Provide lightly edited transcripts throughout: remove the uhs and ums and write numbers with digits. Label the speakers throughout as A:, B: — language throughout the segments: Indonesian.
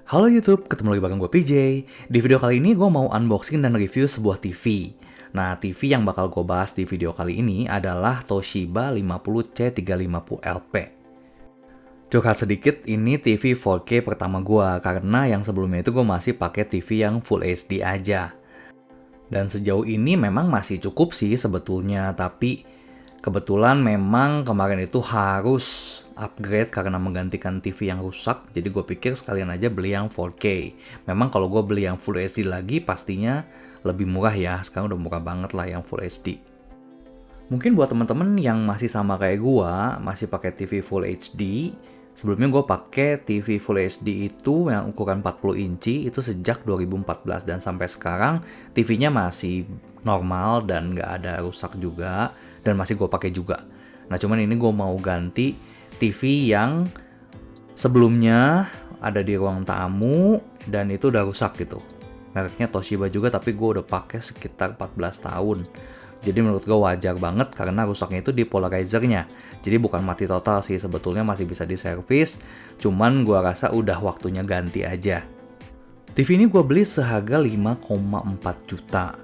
A: Halo YouTube, ketemu lagi bareng gue PJ. Di video kali ini gue mau unboxing dan review sebuah TV. Nah, TV yang bakal gue bahas di video kali ini adalah Toshiba 50C350LP. Curhat sedikit, ini TV 4K pertama gue, karena yang sebelumnya itu gue masih pakai TV yang Full HD aja. Dan sejauh ini memang masih cukup sih sebetulnya, tapi kebetulan memang kemarin itu harus upgrade karena menggantikan TV yang rusak, jadi gue pikir sekalian aja beli yang 4K. Memang kalau gue beli yang Full HD lagi pastinya lebih murah ya, sekarang udah murah banget lah yang Full HD. Mungkin buat temen-temen yang masih sama kayak gue, masih pakai TV Full HD, sebelumnya gue pakai TV Full HD itu yang ukuran 40 inci itu sejak 2014 dan sampai sekarang TV-nya masih normal dan nggak ada rusak juga dan masih gue pakai juga. Nah cuman ini gue mau ganti TV yang sebelumnya ada di ruang tamu dan itu udah rusak gitu. Mereknya Toshiba juga tapi gue udah pakai sekitar 14 tahun. Jadi menurut gue wajar banget karena rusaknya itu di polarizernya. Jadi bukan mati total sih, sebetulnya masih bisa diservis. Cuman gue rasa udah waktunya ganti aja. TV ini gue beli seharga 5,4 juta.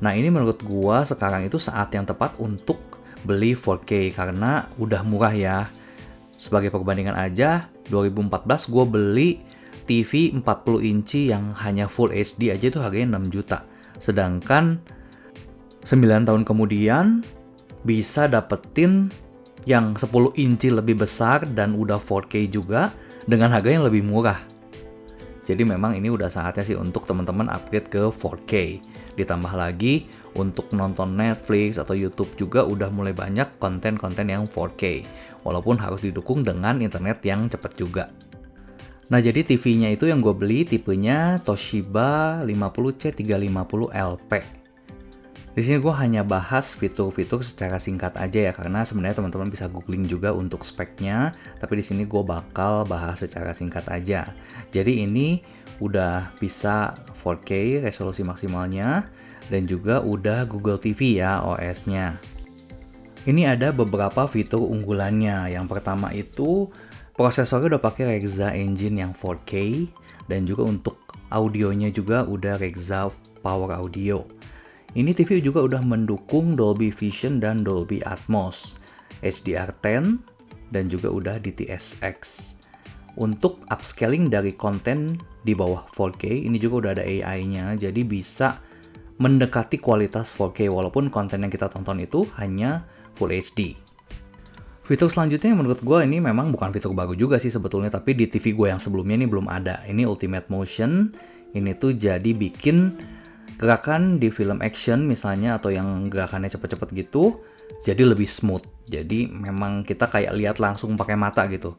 A: Nah ini menurut gue sekarang itu saat yang tepat untuk beli 4K karena udah murah ya. Sebagai perbandingan aja, 2014 gue beli TV 40 inci yang hanya Full HD aja itu harganya 6 juta. Sedangkan 9 tahun kemudian bisa dapetin yang 10 inci lebih besar dan udah 4K juga dengan harga yang lebih murah. Jadi memang ini udah saatnya sih untuk teman-teman upgrade ke 4K. Ditambah lagi untuk nonton Netflix atau YouTube juga udah mulai banyak konten-konten yang 4K. Walaupun harus didukung dengan internet yang cepat juga. Nah jadi TV-nya itu yang gue beli tipenya Toshiba 50C350LP. Di sini gue hanya bahas fitur-fitur secara singkat aja ya, karena sebenarnya teman-teman bisa googling juga untuk speknya, tapi di sini gue bakal bahas secara singkat aja. Jadi ini udah bisa 4K resolusi maksimalnya dan juga udah Google TV ya OS-nya. Ini ada beberapa fitur unggulannya. Yang pertama itu prosesornya udah pakai Rexza Engine yang 4K dan juga untuk audionya juga udah Rexza Power Audio. Ini TV juga udah mendukung Dolby Vision dan Dolby Atmos, HDR10, dan juga udah DTS:X. Untuk upscaling dari konten di bawah 4K, ini juga udah ada AI-nya, jadi bisa mendekati kualitas 4K walaupun konten yang kita tonton itu hanya Full HD. Fitur selanjutnya menurut gue ini memang bukan fitur baru juga sih sebetulnya, tapi di TV gue yang sebelumnya ini belum ada. Ini Ultimate Motion, ini tuh jadi bikin gerakan di film action misalnya atau yang gerakannya cepet-cepet gitu jadi lebih smooth. Jadi memang kita kayak lihat langsung pakai mata gitu.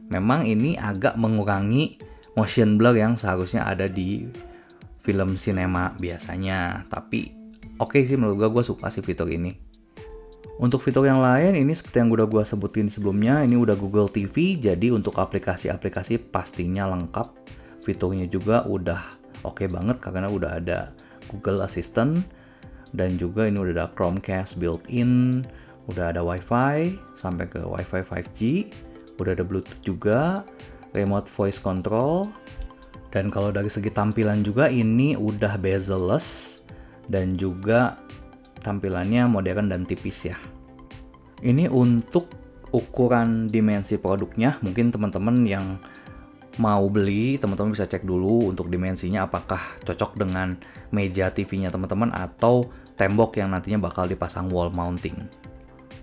A: Memang ini agak mengurangi motion blur yang seharusnya ada di film sinema biasanya. Tapi oke sih menurut gue suka sih fitur ini. Untuk fitur yang lain ini seperti yang udah gue sebutin sebelumnya, ini udah Google TV. Jadi untuk aplikasi-aplikasi pastinya lengkap. Fiturnya juga udah oke banget karena udah ada Google Assistant dan juga ini udah ada Chromecast built-in, udah ada Wi-Fi sampai ke Wi-Fi 5G, udah ada Bluetooth juga, remote voice control, dan kalau dari segi tampilan juga ini udah bezel-less dan juga tampilannya modern dan tipis ya. Ini untuk ukuran dimensi produknya, mungkin teman-teman yang mau beli, teman-teman bisa cek dulu untuk dimensinya apakah cocok dengan meja TV-nya teman-teman atau tembok yang nantinya bakal dipasang wall mounting.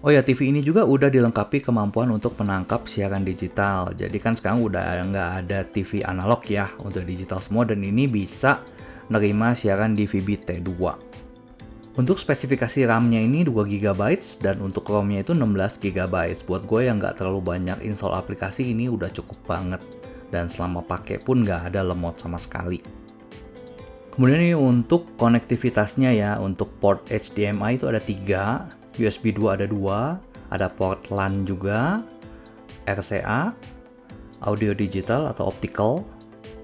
A: Oh ya, TV ini juga udah dilengkapi kemampuan untuk menangkap siaran digital. Jadi kan sekarang udah nggak ada TV analog ya, untuk digital semua dan ini bisa nerima siaran DVB-T2. Untuk spesifikasi RAM-nya ini 2GB dan untuk ROM-nya itu 16GB. Buat gue yang nggak terlalu banyak install aplikasi ini udah cukup banget. Dan selama pakai pun nggak ada lemot sama sekali. Kemudian ini untuk konektivitasnya ya, untuk port HDMI itu ada 3, USB 2 ada 2, ada port LAN juga, RCA, audio digital atau optical,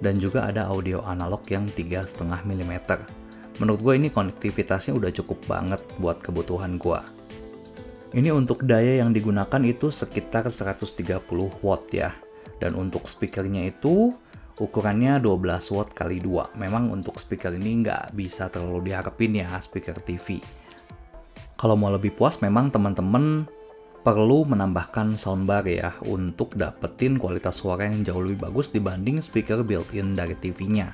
A: dan juga ada audio analog yang 3,5 mm. Menurut gue ini konektivitasnya udah cukup banget buat kebutuhan gue. Ini untuk daya yang digunakan itu sekitar 130 watt ya. Dan untuk speakernya itu Ukurannya 12 watt kali 2. Memang untuk speaker ini nggak bisa terlalu diharapin ya, speaker TV. Kalau mau lebih puas, memang teman-teman perlu menambahkan soundbar ya, untuk dapetin kualitas suara yang jauh lebih bagus dibanding speaker built-in dari TV-nya.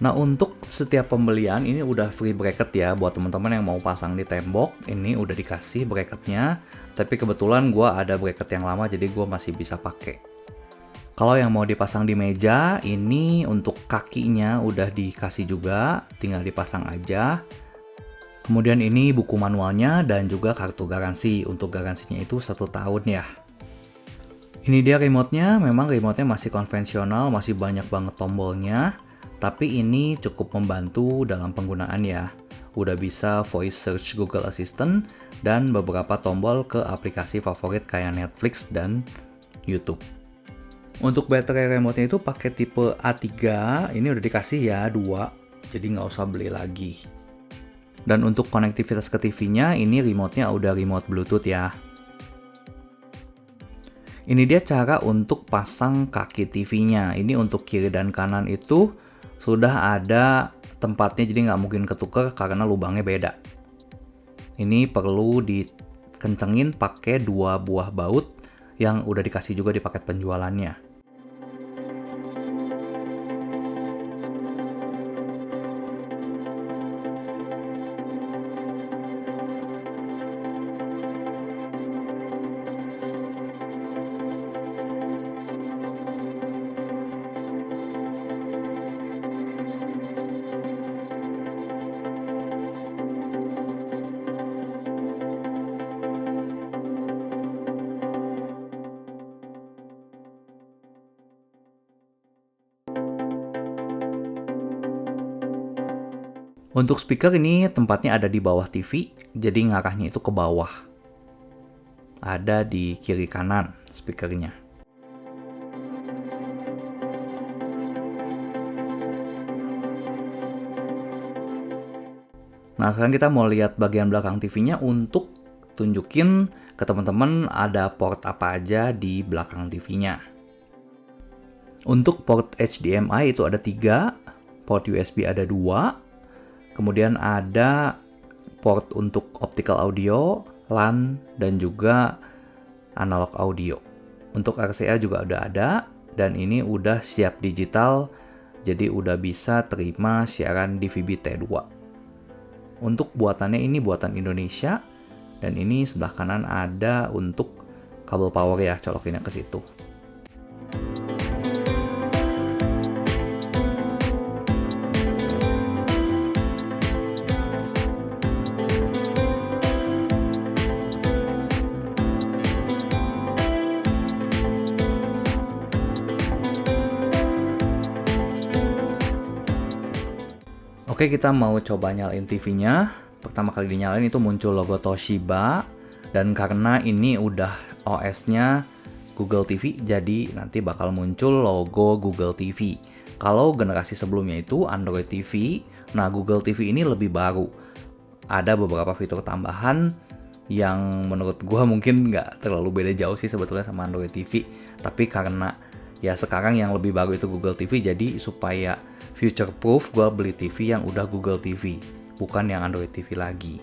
A: Nah, untuk setiap pembelian ini udah free bracket ya, buat teman-teman yang mau pasang di tembok, ini udah dikasih bracketnya. Tapi kebetulan gua ada bracket yang lama, jadi gua masih bisa pakai. Kalau yang mau dipasang di meja, ini untuk kakinya udah dikasih juga, tinggal dipasang aja. Kemudian ini buku manualnya dan juga kartu garansi. Untuk garansinya itu 1 tahun ya. Ini dia remote-nya, memang remote-nya masih konvensional, masih banyak banget tombolnya. Tapi ini cukup membantu dalam penggunaan ya. Udah bisa voice search Google Assistant dan beberapa tombol ke aplikasi favorit kayak Netflix dan YouTube. Untuk baterai remote-nya itu pakai tipe A3, ini udah dikasih ya 2, jadi nggak usah beli lagi. Dan untuk konektivitas ke TV-nya, ini remote-nya udah remote Bluetooth ya. Ini dia cara untuk pasang kaki TV-nya. Ini untuk kiri dan kanan itu sudah ada tempatnya, jadi nggak mungkin ketuker karena lubangnya beda. Ini perlu dikencengin pakai 2 buah baut yang udah dikasih juga di paket penjualannya. Untuk speaker ini tempatnya ada di bawah TV, jadi ngarahnya itu ke bawah. Ada di kiri kanan speakernya. Nah, sekarang kita mau lihat bagian belakang TV-nya untuk tunjukin ke teman-teman ada port apa aja di belakang TV-nya. Untuk port HDMI itu ada 3, port USB ada 2, kemudian ada port untuk optical audio, LAN, dan juga analog audio. Untuk RCA juga udah ada, dan ini udah siap digital, jadi udah bisa terima siaran DVB-T2. Untuk buatannya ini buatan Indonesia, dan ini sebelah kanan ada untuk kabel power ya, colokinnya ke situ. Oke, kita mau coba nyalain TV-nya. Pertama kali dinyalain itu muncul logo Toshiba. Dan karena ini udah OS-nya Google TV, jadi nanti bakal muncul logo Google TV. Kalau generasi sebelumnya itu Android TV, nah Google TV ini lebih baru. Ada beberapa fitur tambahan yang menurut gua mungkin nggak terlalu beda jauh sih sebetulnya sama Android TV. Tapi karena ya sekarang yang lebih baru itu Google TV, jadi supaya future proof gue beli TV yang udah Google TV, bukan yang Android TV lagi.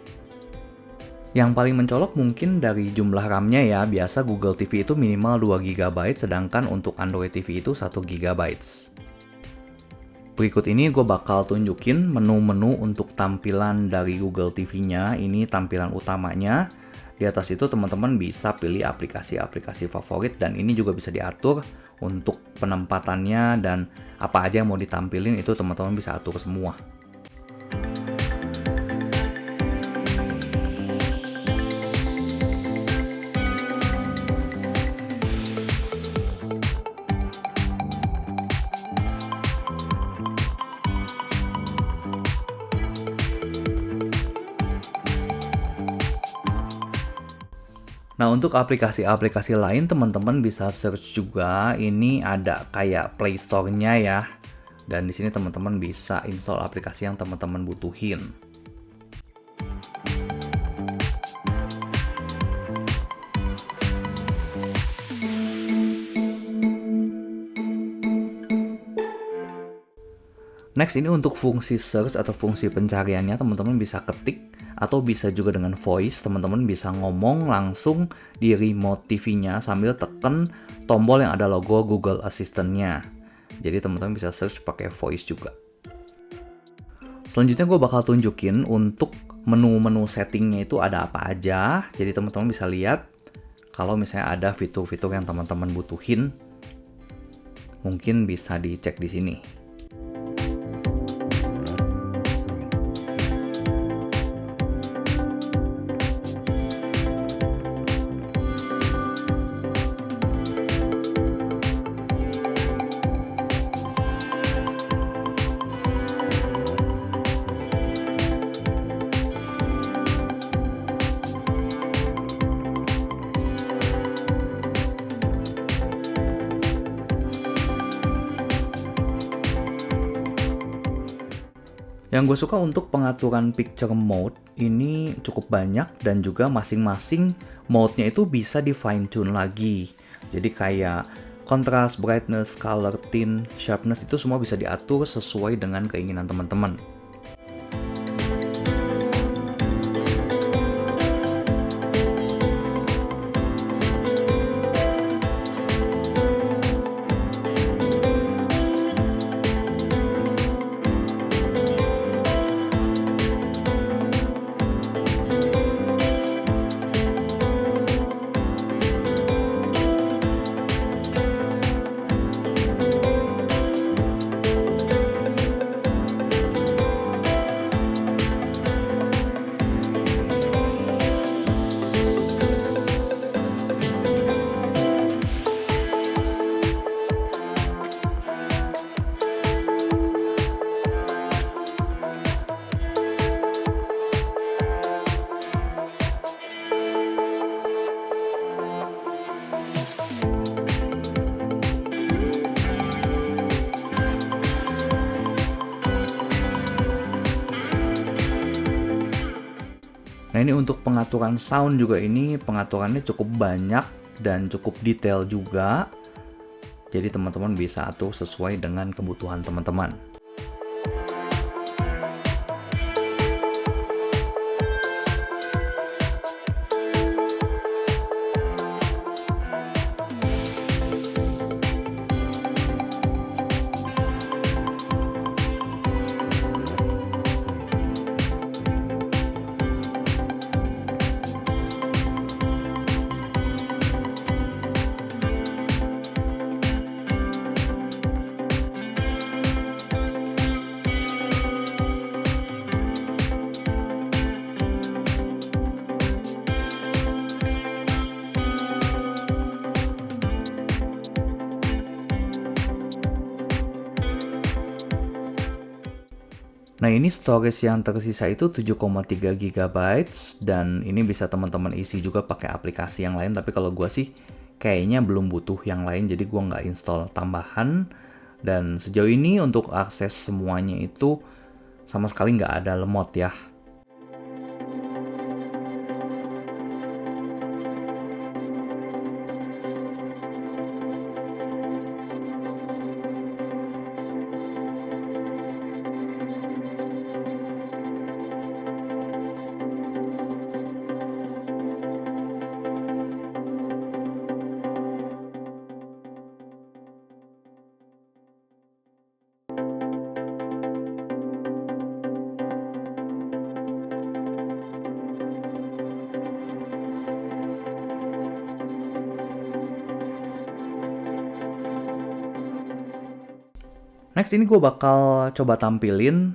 A: Yang paling mencolok mungkin dari jumlah RAM-nya ya, biasa Google TV itu minimal 2 GB, sedangkan untuk Android TV itu 1 GB. Berikut ini gue bakal tunjukin menu-menu untuk tampilan dari Google TV-nya, ini tampilan utamanya. Di atas itu teman-teman bisa pilih aplikasi-aplikasi favorit dan ini juga bisa diatur untuk penempatannya dan apa aja yang mau ditampilin itu teman-teman bisa atur semua. Nah, untuk aplikasi-aplikasi lain teman-teman bisa search juga. Ini ada kayak Play Store-nya ya. Dan di sini teman-teman bisa install aplikasi yang teman-teman butuhin. Next, ini untuk fungsi search atau fungsi pencariannya, teman-teman bisa ketik atau bisa juga dengan voice. Teman-teman bisa ngomong langsung di remote TV-nya sambil tekan tombol yang ada logo Google Assistant-nya. Jadi teman-teman bisa search pakai voice juga. Selanjutnya gue bakal tunjukin untuk menu-menu settingnya itu ada apa aja. Jadi teman-teman bisa lihat kalau misalnya ada fitur-fitur yang teman-teman butuhin, mungkin bisa dicek di sini. Yang gue suka untuk pengaturan picture mode ini cukup banyak dan juga masing-masing mode-nya itu bisa di fine tune lagi. Jadi kayak contrast, brightness, color, tint, sharpness itu semua bisa diatur sesuai dengan keinginan teman-teman. Nah, ini untuk pengaturan sound juga, ini pengaturannya cukup banyak dan cukup detail juga. Jadi teman-teman bisa atur sesuai dengan kebutuhan teman-teman. Nah, ini storage yang tersisa itu 7,3 GB dan ini bisa teman-teman isi juga pakai aplikasi yang lain, tapi kalau gua sih kayaknya belum butuh yang lain, jadi gua nggak install tambahan. Dan sejauh ini untuk akses semuanya itu sama sekali nggak ada lemot ya. Next, ini gue bakal coba tampilin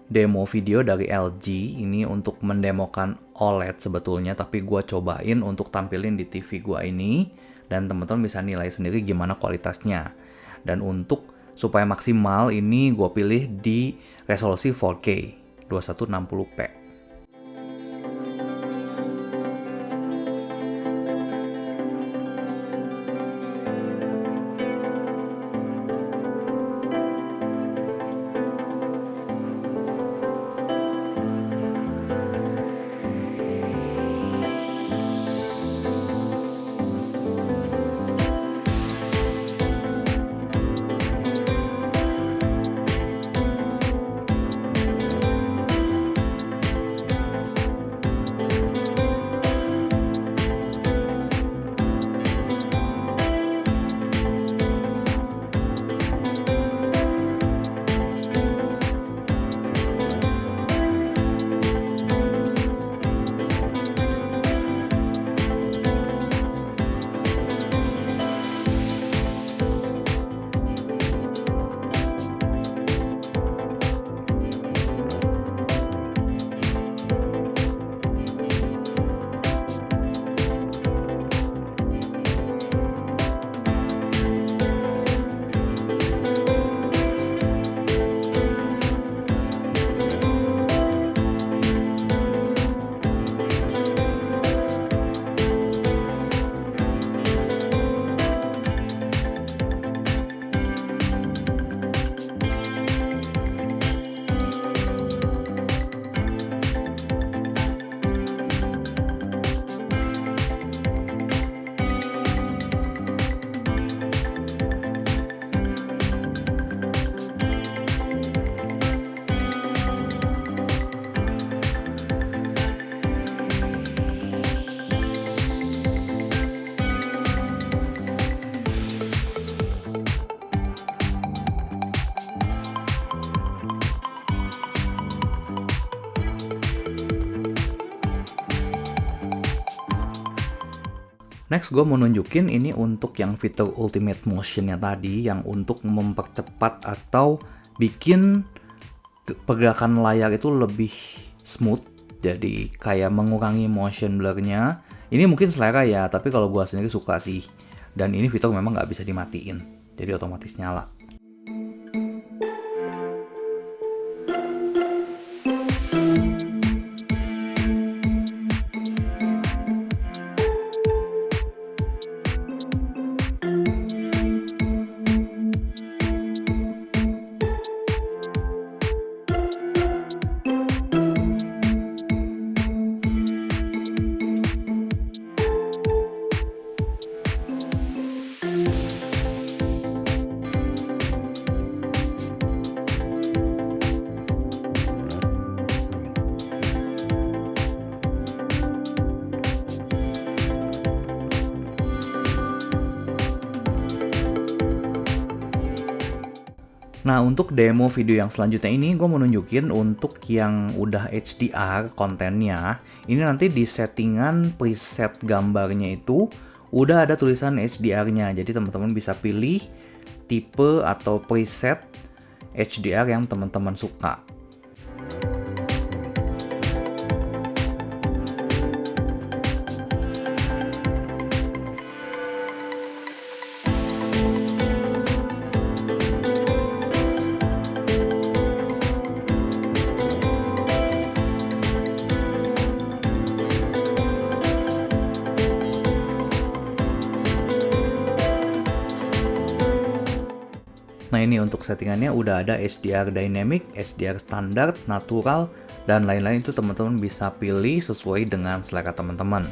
A: demo video dari LG. Ini untuk mendemokan OLED sebetulnya, tapi gue cobain untuk tampilin di TV gue ini. Dan teman-teman bisa nilai sendiri gimana kualitasnya. Dan untuk supaya maksimal, ini gue pilih di resolusi 4K 2160p. Next, gue mau nunjukin ini untuk yang fitur Ultimate Motion-nya tadi, yang untuk mempercepat atau bikin pergerakan layar itu lebih smooth, jadi kayak mengurangi motion blur-nya. Ini mungkin selera ya, tapi kalau gue sendiri suka sih. Dan ini fitur memang nggak bisa dimatiin, jadi otomatis nyala. Nah, untuk demo video yang selanjutnya ini, gue mau nunjukin untuk yang udah HDR kontennya. Ini nanti di settingan preset gambarnya itu, udah ada tulisan HDR-nya. Jadi teman-teman bisa pilih tipe atau preset HDR yang teman-teman suka. Nah, ini untuk settingannya udah ada HDR Dynamic, HDR Standard, Natural, dan lain-lain. Itu teman-teman bisa pilih sesuai dengan selera teman-teman.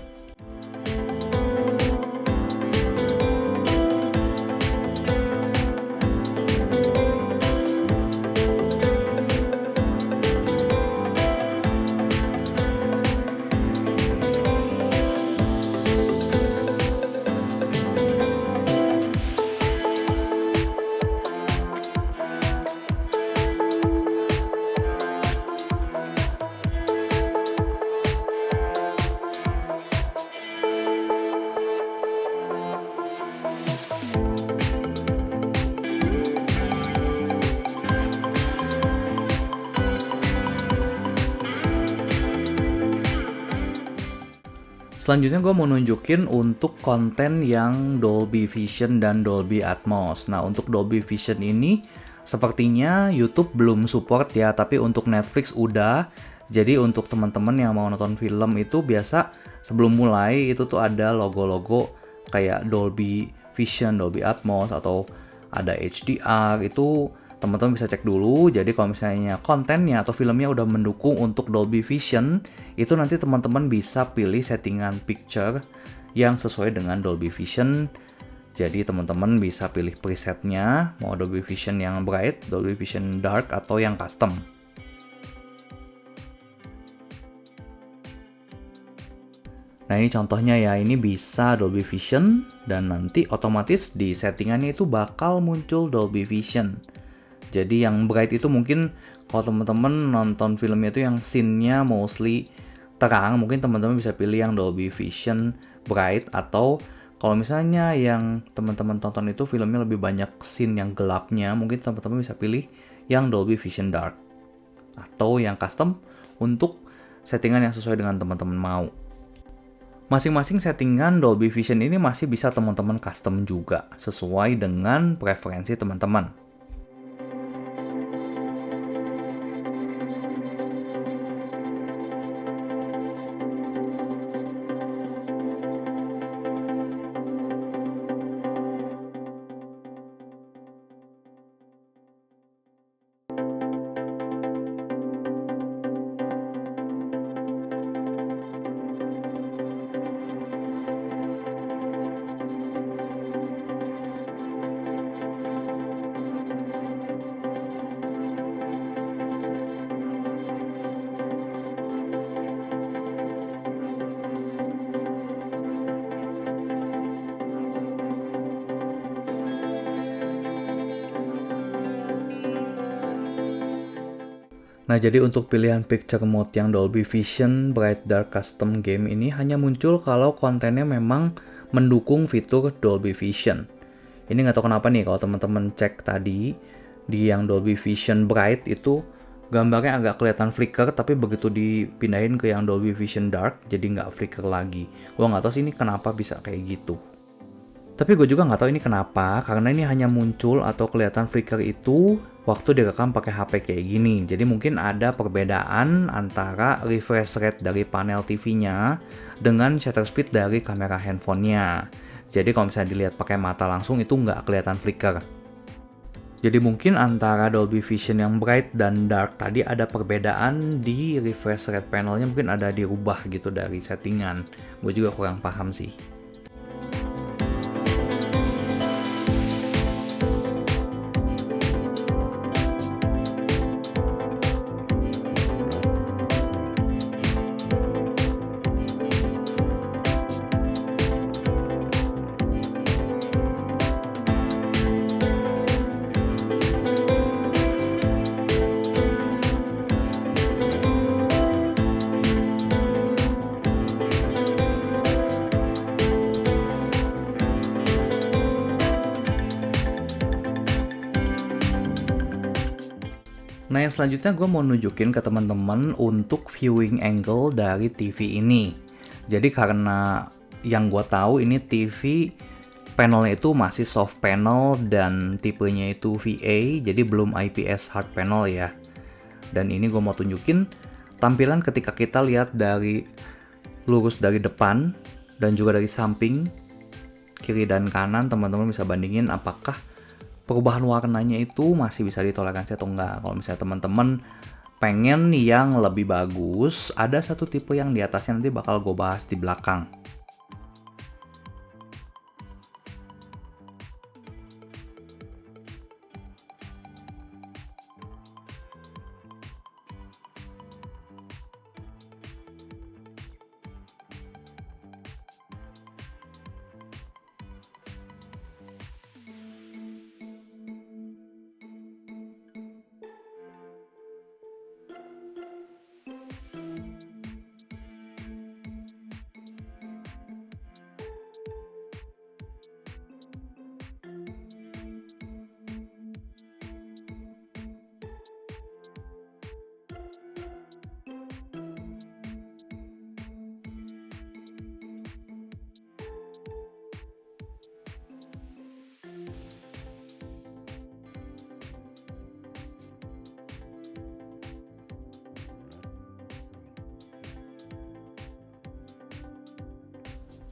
A: Selanjutnya gue mau nunjukin untuk konten yang Dolby Vision dan Dolby Atmos. Nah, untuk Dolby Vision ini sepertinya YouTube belum support ya, tapi untuk Netflix udah. Jadi untuk teman-teman yang mau nonton film itu biasa sebelum mulai itu tuh ada logo-logo kayak Dolby Vision, Dolby Atmos, atau ada HDR. Itu teman-teman bisa cek dulu. Jadi kalau misalnya kontennya atau filmnya udah mendukung untuk Dolby Vision, itu nanti teman-teman bisa pilih settingan picture yang sesuai dengan Dolby Vision. Jadi teman-teman bisa pilih presetnya, mau Dolby Vision yang bright, Dolby Vision dark, atau yang custom. Nah, ini contohnya ya, ini bisa Dolby Vision dan nanti otomatis di settingannya itu bakal muncul Dolby Vision. Jadi yang bright itu mungkin kalau teman-teman nonton filmnya itu yang scene-nya mostly terang, mungkin teman-teman bisa pilih yang Dolby Vision bright, atau kalau misalnya yang teman-teman tonton itu filmnya lebih banyak scene yang gelapnya, mungkin teman-teman bisa pilih yang Dolby Vision dark atau yang custom untuk settingan yang sesuai dengan teman-teman mau. Masing-masing settingan Dolby Vision ini masih bisa teman-teman custom juga, sesuai dengan preferensi teman-teman. Nah, jadi untuk pilihan picture mode yang Dolby Vision Bright Dark Custom Game ini hanya muncul kalau kontennya memang mendukung fitur Dolby Vision. Ini nggak tahu kenapa nih kalau teman-teman cek tadi di yang Dolby Vision Bright itu gambarnya agak kelihatan flicker, tapi begitu dipindahin ke yang Dolby Vision Dark jadi nggak flicker lagi. Gue nggak tahu sih ini kenapa bisa kayak gitu. Tapi gue juga nggak tahu ini kenapa, karena ini hanya muncul atau kelihatan flicker itu waktu direkam pakai HP kayak gini. Jadi mungkin ada perbedaan antara refresh rate dari panel TV-nya dengan shutter speed dari kamera handphonenya. Jadi kalau misalnya dilihat pakai mata langsung itu nggak kelihatan flicker. Jadi mungkin antara Dolby Vision yang bright dan dark tadi ada perbedaan di refresh rate panelnya, mungkin ada dirubah gitu dari settingan. Gue juga kurang paham sih. Nah, yang selanjutnya gue mau nunjukin ke teman-teman untuk viewing angle dari TV ini. Jadi karena yang gue tahu ini TV panelnya itu masih soft panel dan tipenya itu VA, jadi belum IPS hard panel ya. Dan ini gue mau tunjukin tampilan ketika kita lihat dari lurus dari depan dan juga dari samping, kiri dan kanan. Teman-teman bisa bandingin apakah perubahan warnanya itu masih bisa ditoleransi atau enggak. Kalau misalnya teman-teman pengen yang lebih bagus, ada satu tipe yang di atasnya nanti bakal gue bahas di belakang.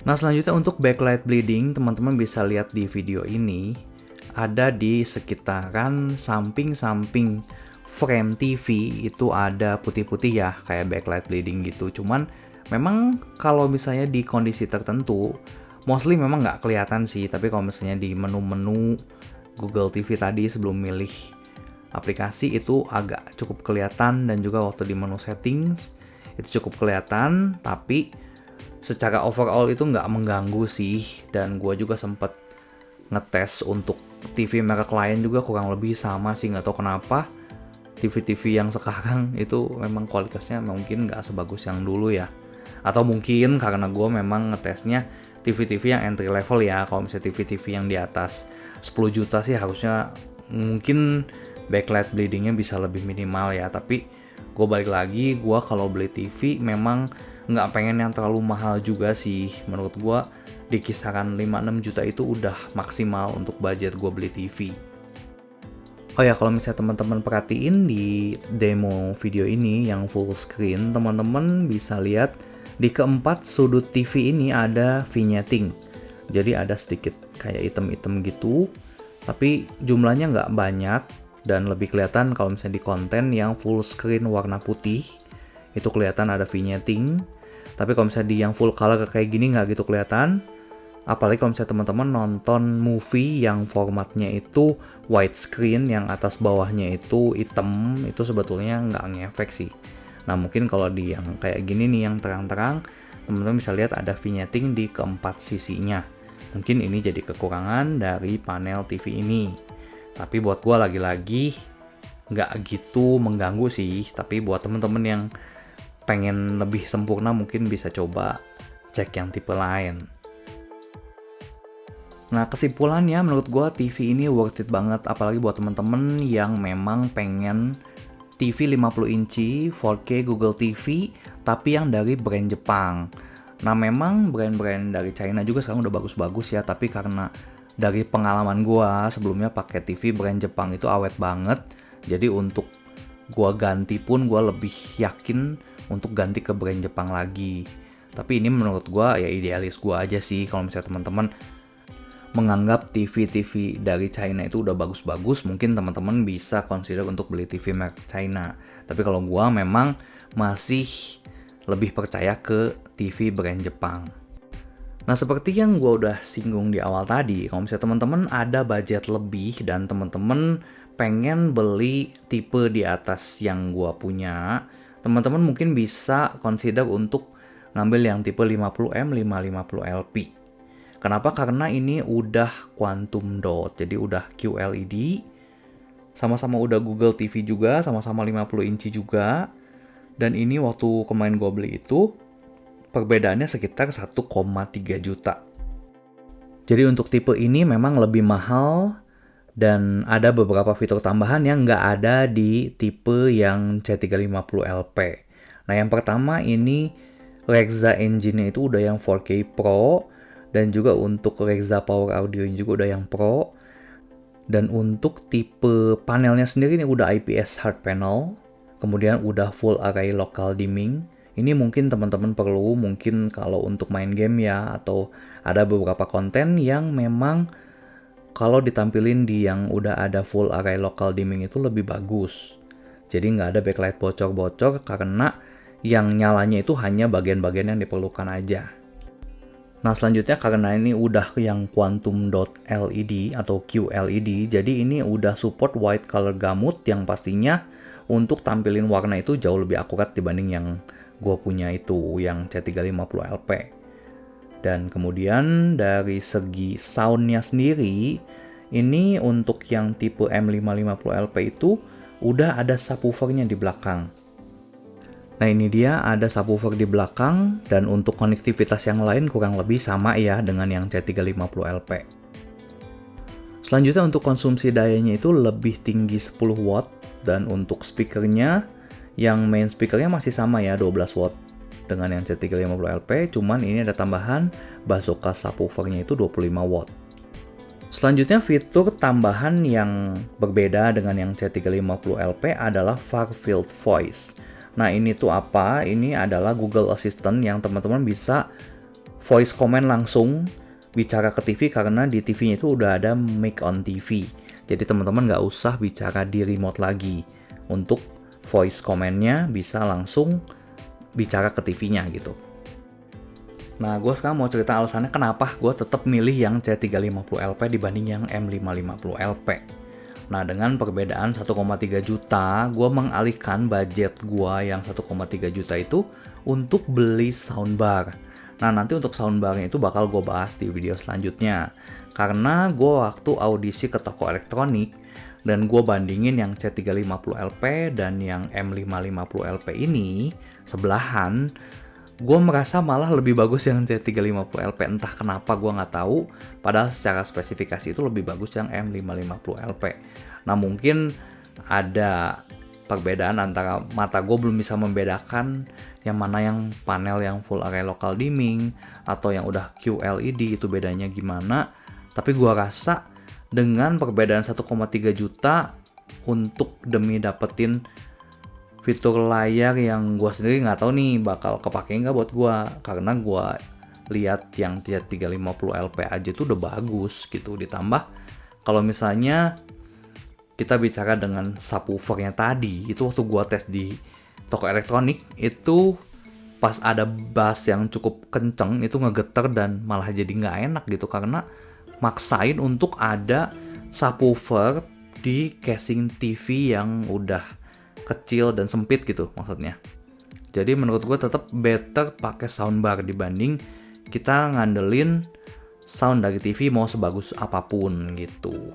A: Nah, selanjutnya untuk backlight bleeding, teman-teman bisa lihat di video ini ada di sekitaran samping-samping frame TV itu ada putih-putih ya, kayak backlight bleeding gitu. Cuman memang kalau misalnya di kondisi tertentu, mostly memang nggak kelihatan sih. Tapi kalau misalnya di menu-menu Google TV tadi sebelum milih aplikasi itu agak cukup kelihatan, dan juga waktu di menu settings itu cukup kelihatan, tapi secara overall itu nggak mengganggu sih. Dan gue juga sempet ngetes untuk TV merek lain juga kurang lebih sama sih. Nggak tahu kenapa TV-TV yang sekarang itu memang kualitasnya mungkin nggak sebagus yang dulu ya. Atau mungkin karena gue memang ngetesnya TV-TV yang entry level ya. Kalau misalnya TV-TV yang di atas 10 juta sih harusnya mungkin backlight bleedingnya bisa lebih minimal ya. Tapi gue balik lagi, gue kalau beli TV memang nggak pengen yang terlalu mahal juga sih. Menurut gue di kisaran 5-6 juta itu udah maksimal untuk budget gue beli TV. Oh ya, kalau misalnya teman-teman perhatiin di demo video ini yang full screen, teman-teman bisa lihat di keempat sudut TV ini ada vignetting. Jadi ada sedikit kayak item-item gitu, tapi jumlahnya nggak banyak dan lebih kelihatan kalau misalnya di konten yang full screen warna putih. Itu kelihatan ada vignetting. Tapi kalau misalnya di yang full color kayak gini nggak gitu kelihatan. Apalagi kalau misalnya teman-teman nonton movie yang formatnya itu widescreen, yang atas bawahnya itu hitam, itu sebetulnya nggak ngefek sih. Nah, mungkin kalau di yang kayak gini nih yang terang-terang, teman-teman bisa lihat ada vignetting di keempat sisinya. Mungkin ini jadi kekurangan dari panel TV ini. Tapi buat gua lagi-lagi nggak gitu mengganggu sih. Tapi buat teman-teman yang pengen lebih sempurna mungkin bisa coba cek yang tipe lain. Nah, kesimpulannya menurut gua TV ini worth it banget, apalagi buat temen-temen yang memang pengen TV 50 inci 4K Google TV tapi yang dari brand Jepang. Nah, memang brand-brand dari China juga sekarang udah bagus-bagus ya, tapi karena dari pengalaman gua sebelumnya pakai TV brand Jepang itu awet banget. Jadi untuk gua ganti pun gua lebih yakin untuk ganti ke brand Jepang lagi. Tapi ini menurut gua ya idealis gua aja sih, kalau misalnya teman-teman menganggap TV-TV dari China itu udah bagus-bagus, mungkin teman-teman bisa consider untuk beli TV merek China. Tapi kalau gua memang masih lebih percaya ke TV brand Jepang. Nah, seperti yang gua udah singgung di awal tadi, kalau misalnya teman-teman ada budget lebih dan teman-teman pengen beli tipe di atas yang gua punya, teman-teman mungkin bisa consider untuk ngambil yang tipe 50M 550 LP. Kenapa? Karena ini udah quantum dot, jadi udah QLED, sama-sama udah Google TV juga, sama-sama 50 inci juga, dan ini waktu kemarin gue beli itu, perbedaannya sekitar 1,3 juta. Jadi untuk tipe ini memang lebih mahal, dan ada beberapa fitur tambahan yang nggak ada di tipe yang C350 LP. Nah, yang pertama ini Rexa engine-nya itu udah yang 4K Pro, dan juga untuk Rexa Power Audio juga udah yang Pro. Dan untuk tipe panelnya sendiri ini udah IPS hard panel, kemudian udah full array local dimming. Ini mungkin teman-teman perlu, mungkin kalau untuk main game ya, atau ada beberapa konten yang memang kalau ditampilin di yang udah ada full array local dimming itu lebih bagus. Jadi nggak ada backlight bocor-bocor karena yang nyalanya itu hanya bagian-bagian yang diperlukan aja. Nah, selanjutnya karena ini udah yang quantum dot LED atau QLED, jadi ini udah support white color gamut yang pastinya untuk tampilin warna itu jauh lebih akurat dibanding yang gue punya itu, yang C350 LP. Dan kemudian dari segi soundnya sendiri, ini untuk yang tipe M550 LP itu udah ada subwoofernya di belakang. Nah, ini dia ada subwoofer di belakang, dan untuk konektivitas yang lain kurang lebih sama ya dengan yang C350 LP. Selanjutnya untuk konsumsi dayanya itu lebih tinggi 10 watt, dan untuk speakernya yang main speakernya masih sama ya 12 watt dengan yang C350 LP, cuman ini ada tambahan Basoka subwoofernya itu 25 watt. Selanjutnya fitur tambahan yang berbeda dengan yang C350 LP adalah Far Field Voice. Nah, ini tuh apa? Ini adalah Google Assistant yang teman-teman bisa voice command langsung bicara ke TV karena di TV-nya itu udah ada mic on TV. Jadi teman-teman nggak usah bicara di remote lagi. Untuk voice command-nya bisa langsung bicara ke TV-nya gitu. Nah, gue sekarang mau cerita alasannya kenapa gue tetap milih yang C350 LP dibanding yang M550 LP. Nah, dengan perbedaan 1,3 juta, gue mengalihkan budget gue yang 1,3 juta itu untuk beli soundbar. Nah, nanti untuk soundbarnya itu bakal gue bahas di video selanjutnya. Karena gue waktu audisi ke toko elektronik, dan gue bandingin yang C350 LP dan yang M550 LP ini sebelahan, gue merasa malah lebih bagus yang C350 LP. Entah kenapa gue nggak tahu, padahal secara spesifikasi itu lebih bagus yang M550 LP. Nah, mungkin ada perbedaan antara mata gue belum bisa membedakan yang mana yang panel yang full array local dimming atau yang udah QLED itu bedanya gimana. Tapi gue rasa dengan perbedaan 1,3 juta untuk demi dapetin fitur layar yang gue sendiri nggak tahu nih bakal kepake nggak buat gue, karena gue lihat yang 350 LP aja tuh udah bagus gitu. Ditambah kalau misalnya kita bicara dengan subwoofernya tadi, itu waktu gue tes di toko elektronik itu pas ada bass yang cukup kenceng itu ngegeter dan malah jadi nggak enak gitu, karena maksain untuk ada subwoofer di casing TV yang udah kecil dan sempit gitu maksudnya. Jadi menurut gue tetap better pakai soundbar dibanding kita ngandelin sound dari TV mau sebagus apapun gitu.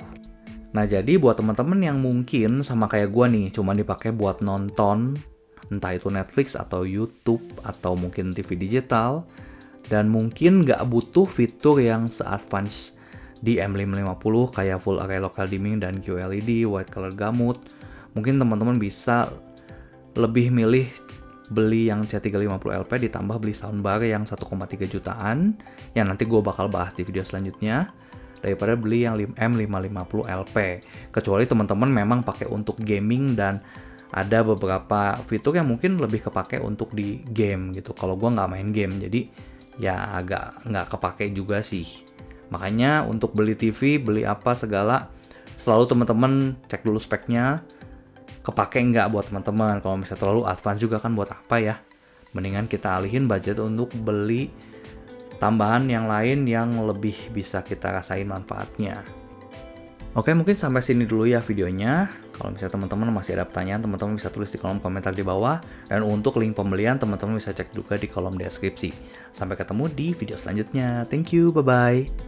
A: Nah, jadi buat teman-teman yang mungkin sama kayak gue nih cuma dipakai buat nonton, entah itu Netflix atau YouTube atau mungkin TV digital, dan mungkin nggak butuh fitur yang se-advance di M550 kayak full array local dimming dan QLED, white color gamut. Mungkin teman-teman bisa lebih milih beli yang C350LP ditambah beli soundbar yang 1,3 jutaan yang nanti gue bakal bahas di video selanjutnya, daripada beli yang M550LP. Kecuali teman-teman memang pakai untuk gaming dan ada beberapa fitur yang mungkin lebih kepake untuk di game gitu. Kalau gue nggak main game, jadi ya agak nggak kepake juga sih. Makanya untuk beli TV, beli apa segala, selalu teman-teman cek dulu speknya, kepake nggak buat teman-teman. Kalau misalnya terlalu advance juga kan buat apa ya. Mendingan kita alihin budget untuk beli tambahan yang lain yang lebih bisa kita rasain manfaatnya. Oke, mungkin sampai sini dulu ya videonya. Kalau misalnya teman-teman masih ada pertanyaan, teman-teman bisa tulis di kolom komentar di bawah. Dan untuk link pembelian, teman-teman bisa cek juga di kolom deskripsi. Sampai ketemu di video selanjutnya. Thank you, bye-bye.